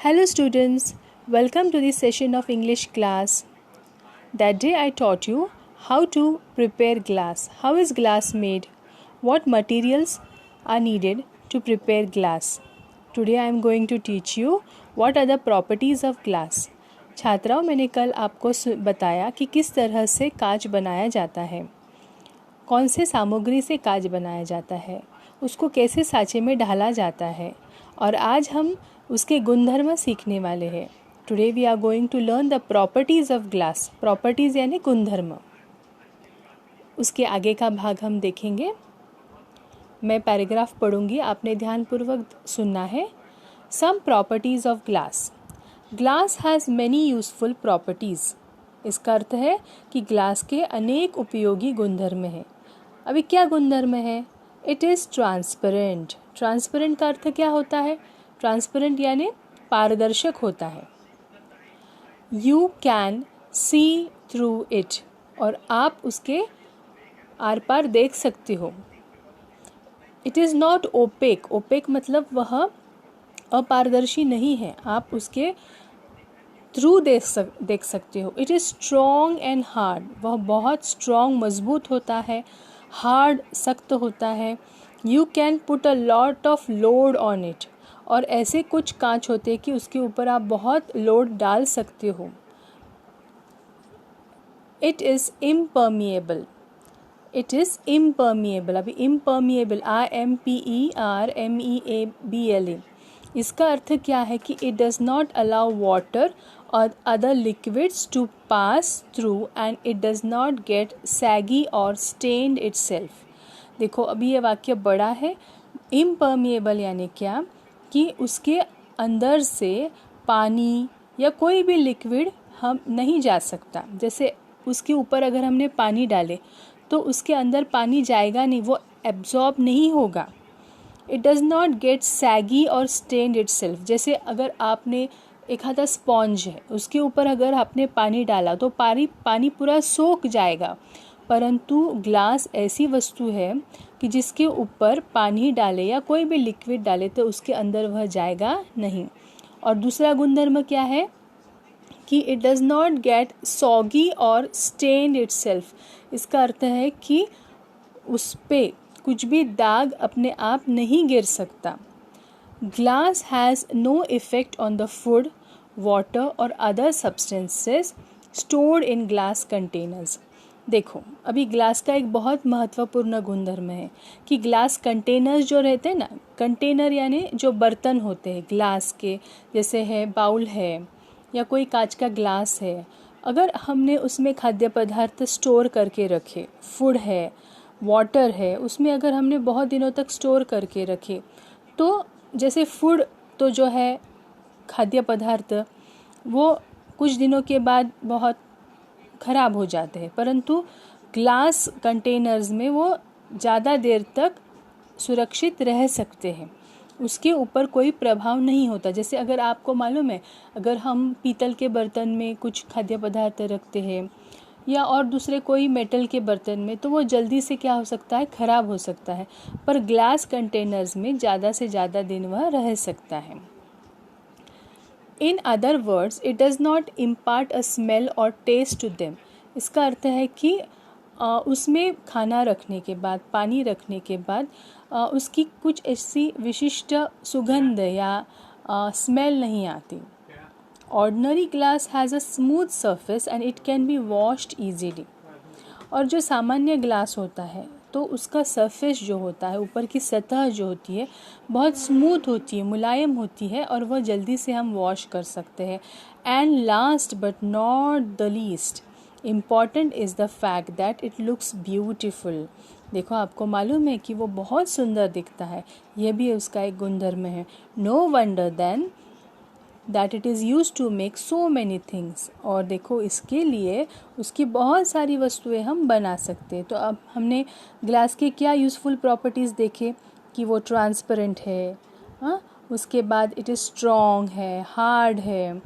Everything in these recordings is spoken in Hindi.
Hello students, welcome to this session of English class. That day I taught you how to prepare glass. How is glass made? What materials are needed to prepare glass? Today I am going to teach you what are the properties of glass. छात्राओं, मैंने कल आपको बताया कि किस तरह से कांच बनाया जाता है, कौन से सामग्री से कांच बनाया जाता है, उसको कैसे साँचे में ढाला जाता है, और आज हम उसके गुणधर्म सीखने वाले हैं. Today we are going to learn the properties of glass. Properties यानी गुणधर्म. उसके आगे का भाग हम देखेंगे. मैं पैराग्राफ पढ़ूंगी, आपने ध्यानपूर्वक सुनना है. Some properties of glass. Glass has many useful properties. इसका अर्थ है कि ग्लास के अनेक उपयोगी गुणधर्म हैं. अभी क्या गुणधर्म है? It is transparent. ट्रांसपेरेंट का अर्थ क्या होता है? ट्रांसपेरेंट यानी पारदर्शक होता है. You can see through it. और आप उसके आर पार देख सकते हो. It is not opaque. Opaque मतलब वह अपारदर्शी नहीं है, आप उसके थ्रू देख सकते हो. It is strong and hard. वह बहुत स्ट्रॉन्ग मजबूत होता है, हार्ड सख्त होता है. You can put a lot of load on it. और ऐसे कुछ कांच होते हैं कि उसके ऊपर आप बहुत लोड डाल सकते हो. It is impermeable. It is impermeable. अभी इम्पर्मिएबल IMPERMEABLE. इसका अर्थ क्या है कि it does not allow water और other liquids to pass through and it does not get soggy और स्टेन्ड इटसेल्फ. देखो, अभी ये वाक्य बड़ा है. इम्पर्मिएबल यानी क्या कि उसके अंदर से पानी या कोई भी लिक्विड हम नहीं जा सकता. जैसे उसके ऊपर अगर हमने पानी डाले तो उसके अंदर पानी जाएगा नहीं, वो एब्जॉर्ब नहीं होगा. It does not get soggy और स्टेन्ड इटसेल्फ. जैसे अगर आपने एक हाथा स्पॉन्ज है, उसके ऊपर अगर आपने पानी डाला तो पानी पूरा सोख जाएगा. परंतु ग्लास ऐसी वस्तु है कि जिसके ऊपर पानी डाले या कोई भी लिक्विड डाले तो उसके अंदर वह जाएगा नहीं. और दूसरा गुणधर्म क्या है कि it does not get soggy और स्टेन्ड इटसेल्फ. इसका अर्थ है कि उस पे कुछ भी दाग अपने आप नहीं गिर सकता. Glass has no effect on the food, water और other substances stored in glass containers. देखो, अभी ग्लास का एक बहुत महत्वपूर्ण गुणधर्म है कि ग्लास कंटेनर्स जो रहते हैं ना, कंटेनर यानी जो बर्तन होते हैं ग्लास के, जैसे है बाउल है या कोई कांच का ग्लास है, अगर हमने उसमें खाद्य पदार्थ स्टोर करके रखे, फूड है, वाटर है, उसमें अगर हमने बहुत दिनों तक स्टोर करके रखे तो जैसे फूड तो जो है खाद्य पदार्थ वो कुछ दिनों के बाद बहुत ख़राब हो जाते हैं, परंतु ग्लास कंटेनर्स में वो ज़्यादा देर तक सुरक्षित रह सकते हैं. उसके ऊपर कोई प्रभाव नहीं होता. जैसे अगर आपको मालूम है, अगर हम पीतल के बर्तन में कुछ खाद्य पदार्थ रखते हैं या और दूसरे कोई मेटल के बर्तन में, तो वो जल्दी से क्या हो सकता है, ख़राब हो सकता है. पर ग्लास कंटेनर्स में ज़्यादा से ज़्यादा दिन वह रह सकता है. In other words, it does not impart a smell और टेस्ट टू देम. इसका अर्थ है कि उसमें खाना रखने के बाद, पानी रखने के बाद उसकी कुछ ऐसी विशिष्ट सुगंध या स्मेल नहीं आती. Ordinary glass has a smooth surface and it can be washed easily. और जो सामान्य ग्लास होता है तो उसका सरफेस जो होता है, ऊपर की सतह जो होती है, बहुत स्मूथ होती है, मुलायम होती है और वह जल्दी से हम वॉश कर सकते हैं. And last but not the least important is the fact that it looks beautiful. देखो, आपको मालूम है कि वो बहुत सुंदर दिखता है. यह भी उसका एक गुणधर्म है. No wonder then that it is use to make so many things. और देखो, इसके लिए उसकी बहुत सारी वस्तुएं हम बना सकते हैं. तो अब हमने ग्लास के क्या यूज़फुल प्रॉपर्टीज़ देखे कि वो ट्रांसपेरेंट है, उसके बाद इट इज़ स्ट्रॉन्ग है, हार्ड है,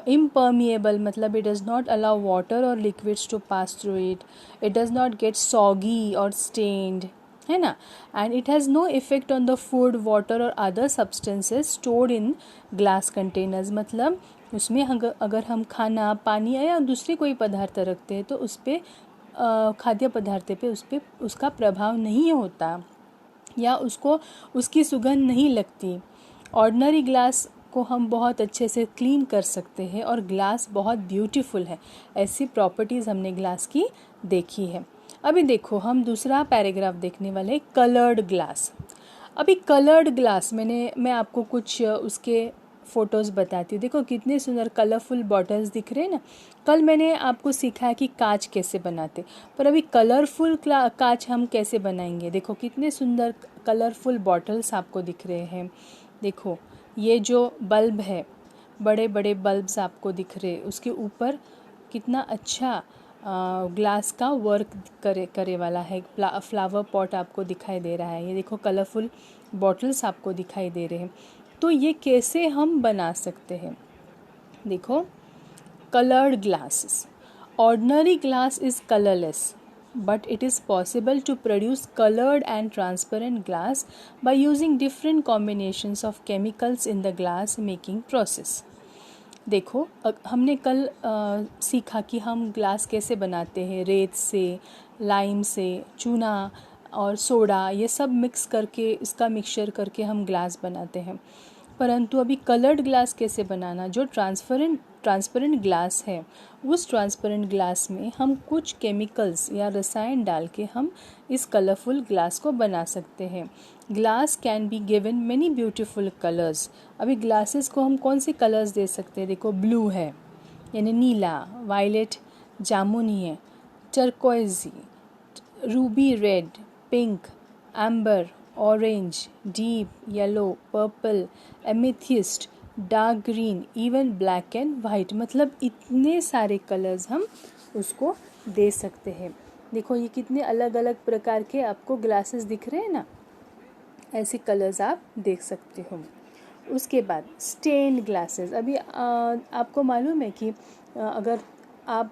इम्पर्मिएबल मतलब it does not allow water और liquids to pass through it. It does not get soggy और स्टेन्ड. है ना। And it has no effect on the food, water और other substances stored in glass containers. मतलब उसमें अगर हम खाना, पानी या दूसरे कोई पदार्थ रखते हैं तो उस पर खाद्य पदार्थ पे उस पर उसका प्रभाव नहीं होता या उसको उसकी सुगंध नहीं लगती। ऑर्डिनरी ग्लास को हम बहुत अच्छे से क्लीन कर सकते हैं और ग्लास बहुत ब्यूटीफुल है। ऐसी प्रॉपर्टीज़ हमने ग्लास की देखी है। अभी देखो हम दूसरा पैराग्राफ देखने वाले, कलर्ड ग्लास। अभी कलर्ड ग्लास मैं आपको कुछ उसके फ़ोटोज़ बताती हूँ। देखो कितने सुंदर कलरफुल बॉटल्स दिख रहे हैं ना। कल मैंने आपको सिखाया कि कांच कैसे बनाते, पर अभी कलरफुल कांच हम कैसे बनाएंगे। देखो कितने सुंदर कलरफुल बॉटल्स आपको दिख रहे हैं। देखो ये जो बल्ब है, बड़े बड़े बल्ब्स आपको दिख रहे, उसके ऊपर कितना अच्छा ग्लास का वर्क करे वाला है। फ्लावर पॉट आपको दिखाई दे रहा है। ये देखो कलरफुल बॉटल्स आपको दिखाई दे रहे हैं। तो ये कैसे हम बना सकते हैं। देखो colored glasses. Ordinary glass is colorless, but it is possible to produce colored and transparent glass by using different combinations of chemicals in the glass making process. देखो हमने कल सीखा कि हम ग्लास कैसे बनाते हैं, रेत से, लाइम से, चूना और सोडा, ये सब मिक्स करके इसका मिक्सचर करके हम ग्लास बनाते हैं। परंतु अभी कलर्ड ग्लास कैसे बनाना, जो ट्रांसपेरेंट ग्लास है, उस ट्रांसपेरेंट ग्लास में हम कुछ केमिकल्स या रसायन डाल के हम इस कलरफुल ग्लास को बना सकते हैं। Glass can be given many beautiful colours. अभी ग्लासेस को हम कौन से कलर्स दे सकते हैं। देखो ब्लू है यानी नीला, वायलेट जामुनी है, turquoise, ruby red, pink, amber, orange, deep yellow, purple, amethyst, dark green, even black and white. मतलब इतने सारे कलर्स हम उसको दे सकते हैं। देखो ये कितने अलग अलग प्रकार के आपको ग्लासेस दिख रहे हैं ना, ऐसे कलर्स आप देख सकते हो। उसके बाद स्टेन्ड ग्लासेस। अभी आपको मालूम है कि अगर आप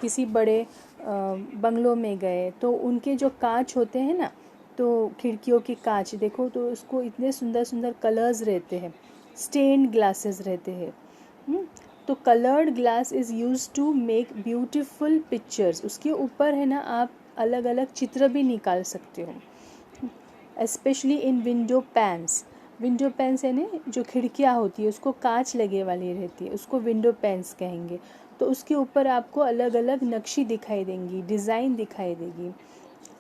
किसी बड़े बंगलों में गए तो उनके जो कांच होते हैं ना, तो खिड़कियों के कांच देखो तो उसको इतने सुंदर सुंदर कलर्स रहते हैं, स्टेन्ड ग्लासेस रहते हैं। तो coloured glass is use to make beautiful pictures. उसके ऊपर है ना आप अलग अलग चित्र भी निकाल सकते हो। Specially in window pans. Window pans है ना, जो खिड़कियाँ होती है उसको कांच लगे वाली रहती है, उसको विंडो पैन्स कहेंगे। तो उसके ऊपर आपको अलग अलग नक्शी दिखाई देंगी, डिज़ाइन दिखाई देगी।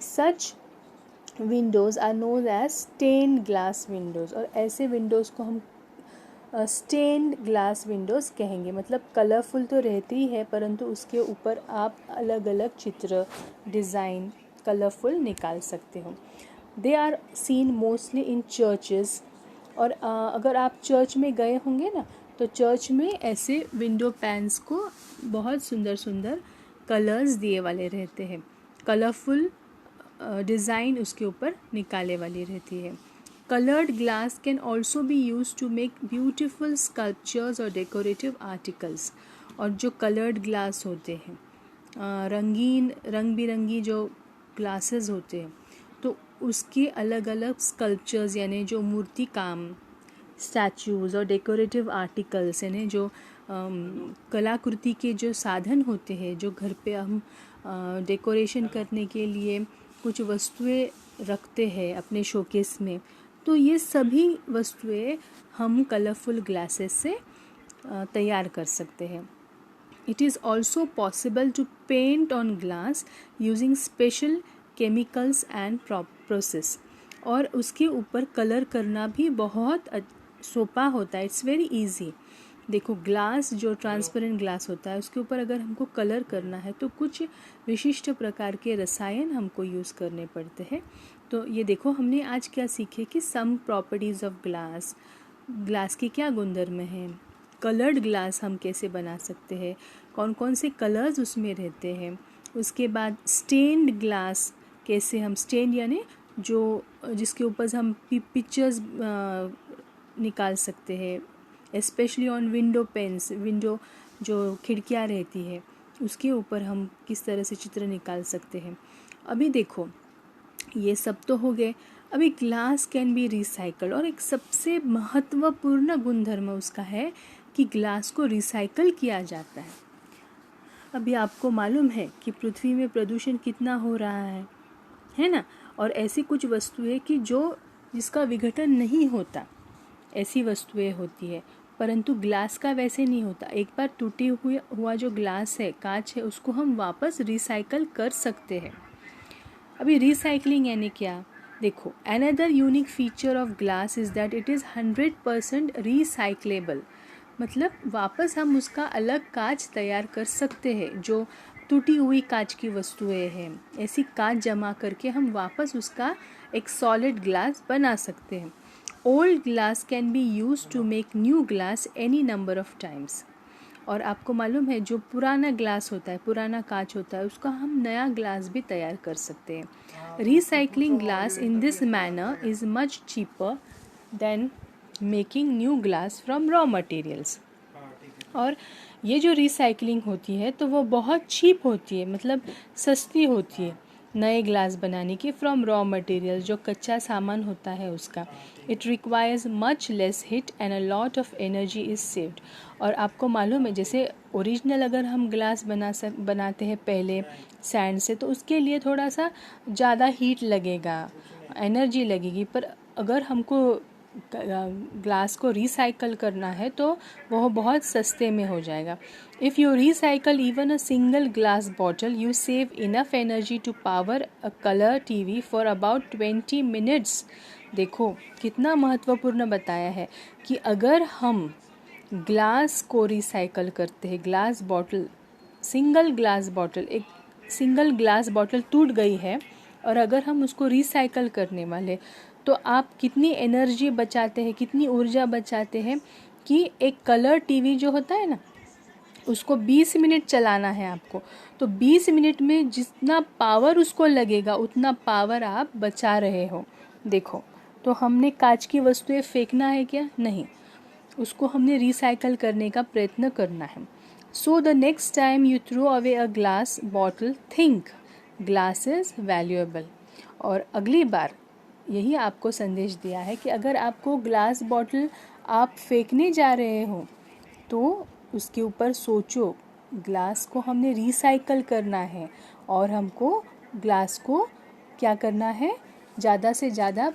Such windows are known as stained glass windows. और ऐसे विंडोज़ को हम स्टेन्ड ग्लास विंडोज़ कहेंगे। मतलब कलरफुल तो रहती ही है, परंतु उसके ऊपर आप अलग अलग चित्र, डिज़ाइन कलरफुल निकाल सकते हो। They are seen mostly in churches. और अगर आप चर्च में गए होंगे ना, तो चर्च में ऐसे विंडो पैन्स को बहुत सुंदर सुंदर कलर्स दिए वाले रहते हैं, कलरफुल डिज़ाइन उसके ऊपर निकाले वाली रहती है। Colored glass can also be used to make beautiful sculptures or decorative articles. और जो colored glass होते हैं, रंगीन रंग बिरंगी जो ग्लासेस होते हैं, तो उसके अलग अलग स्कल्पचर्स यानी जो मूर्ति काम, स्टैचूज़ और डेकोरेटिव आर्टिकल्स यानी जो कलाकृति के जो साधन होते हैं, जो घर पे हम डेकोरेशन करने के लिए कुछ वस्तुएं रखते हैं अपने शोकेस में, तो ये सभी वस्तुएं हम कलरफुल ग्लासेस से तैयार कर सकते हैं। It is also possible to paint on glass using special chemicals and process. और उसके ऊपर कलर करना भी बहुत सोपा होता है, इट्स वेरी इजी। देखो ग्लास जो ट्रांसपेरेंट ग्लास होता है, उसके ऊपर अगर हमको कलर करना है तो कुछ विशिष्ट प्रकार के रसायन हमको यूज़ करने पड़ते हैं। तो ये देखो हमने आज क्या सीखे कि सम प्रॉपर्टीज़ ऑफ ग्लास, ग्लास के क्या गुणधर्म हैं, कलर्ड ग्लास हम कैसे बना सकते हैं, कौन कौन से कलर्स उसमें रहते हैं। उसके बाद स्टेन्ड ग्लास कैसे हम, स्टेन यानी जो जिसके ऊपर हम पिक्चर्स निकाल सकते हैं, specially on window panes, window जो खिड़कियाँ रहती है उसके ऊपर हम किस तरह से चित्र निकाल सकते हैं। अभी देखो ये सब तो हो गए। अभी ग्लास कैन बी रिसाइकल्ड, और एक सबसे महत्वपूर्ण गुणधर्म उसका है कि ग्लास को रिसाइकल किया जाता है। अभी आपको मालूम है कि पृथ्वी में प्रदूषण कितना हो रहा है ना। और ऐसी कुछ वस्तुएं कि जिसका विघटन नहीं होता, ऐसी वस्तुएं होती है, परंतु ग्लास का वैसे नहीं होता। एक बार टूटे हुआ जो ग्लास है, कांच है, उसको हम वापस रिसाइकल कर सकते हैं। अभी रिसाइकलिंग यानी क्या, देखो, another unique feature of glass is that it is 100% recyclable. मतलब वापस हम उसका अलग कांच तैयार कर सकते हैं। जो टूटी हुई कांच की वस्तुएं हैं, ऐसी कांच जमा करके हम वापस उसका एक सॉलिड ग्लास बना सकते हैं। Old glass can be use to make new glass any number of times. और आपको मालूम है, जो पुराना ग्लास होता है, पुराना कांच होता है, उसका हम नया ग्लास भी तैयार कर सकते हैं। Recycling glass in this manner is much cheaper than making new glass from raw materials. और ये जो रिसाइकलिंग होती है तो वो बहुत चीप होती है, मतलब सस्ती होती है नए ग्लास बनाने की फ्रॉम रॉ मटेरियल, जो कच्चा सामान होता है उसका। It requires much less heat and a lot of energy is saved. और आपको मालूम है, जैसे ओरिजिनल अगर हम ग्लास बनाते हैं पहले सैंड से, तो उसके लिए थोड़ा सा ज़्यादा हीट लगेगा, एनर्जी लगेगी। पर अगर हमको ग्लास को रिसाइकल करना है तो वह बहुत सस्ते में हो जाएगा। If you recycle even a single glass bottle, you save enough energy to power a colour TV for about 20 minutes. देखो कितना महत्वपूर्ण बताया है कि अगर हम ग्लास को रिसाइकल करते हैं, glass bottle, single glass bottle टूट गई है, और अगर हम उसको रिसाइकल करने वाले, तो आप कितनी एनर्जी बचाते हैं, कितनी ऊर्जा बचाते हैं कि एक कलर टीवी जो होता है ना, उसको 20 मिनट चलाना है आपको, तो 20 मिनट में जितना पावर उसको लगेगा उतना पावर आप बचा रहे हो। देखो, तो हमने कांच की वस्तुएं फेंकना है क्या? नहीं, उसको हमने रिसाइकल करने का प्रयत्न करना है। So the next time you throw away a glass bottle, think glass is valuable. और अगली बार यही आपको संदेश दिया है कि अगर आपको ग्लास बॉटल आप फेंकने जा रहे हो तो उसके ऊपर सोचो, ग्लास को हमने रिसाइकल करना है और हमको ग्लास को क्या करना है, ज़्यादा से ज़्यादा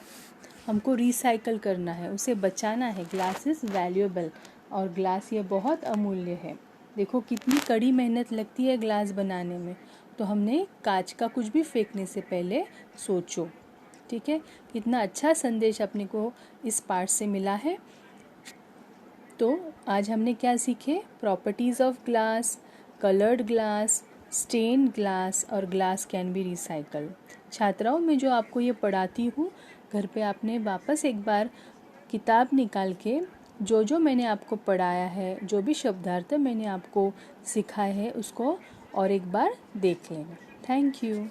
हमको रिसाइकल करना है, उसे बचाना है। ग्लास इज़ वैल्यूएबल, और ग्लास ये बहुत अमूल्य है। देखो कितनी कड़ी मेहनत लगती है ग्लास बनाने में, तो हमने कांच का कुछ भी फेंकने से पहले सोचो। ठीक है, कितना अच्छा संदेश अपने को इस पाठ से मिला है। तो आज हमने क्या सीखे? Properties of glass, coloured glass, stained glass और ग्लास कैन बी रिसाइकल। छात्राओं में जो आपको ये पढ़ाती हूँ, घर पे आपने वापस एक बार किताब निकाल के जो मैंने आपको पढ़ाया है, जो भी शब्दार्थ मैंने आपको सिखाए हैं, उसको और एक बार देख लेना। Thank you.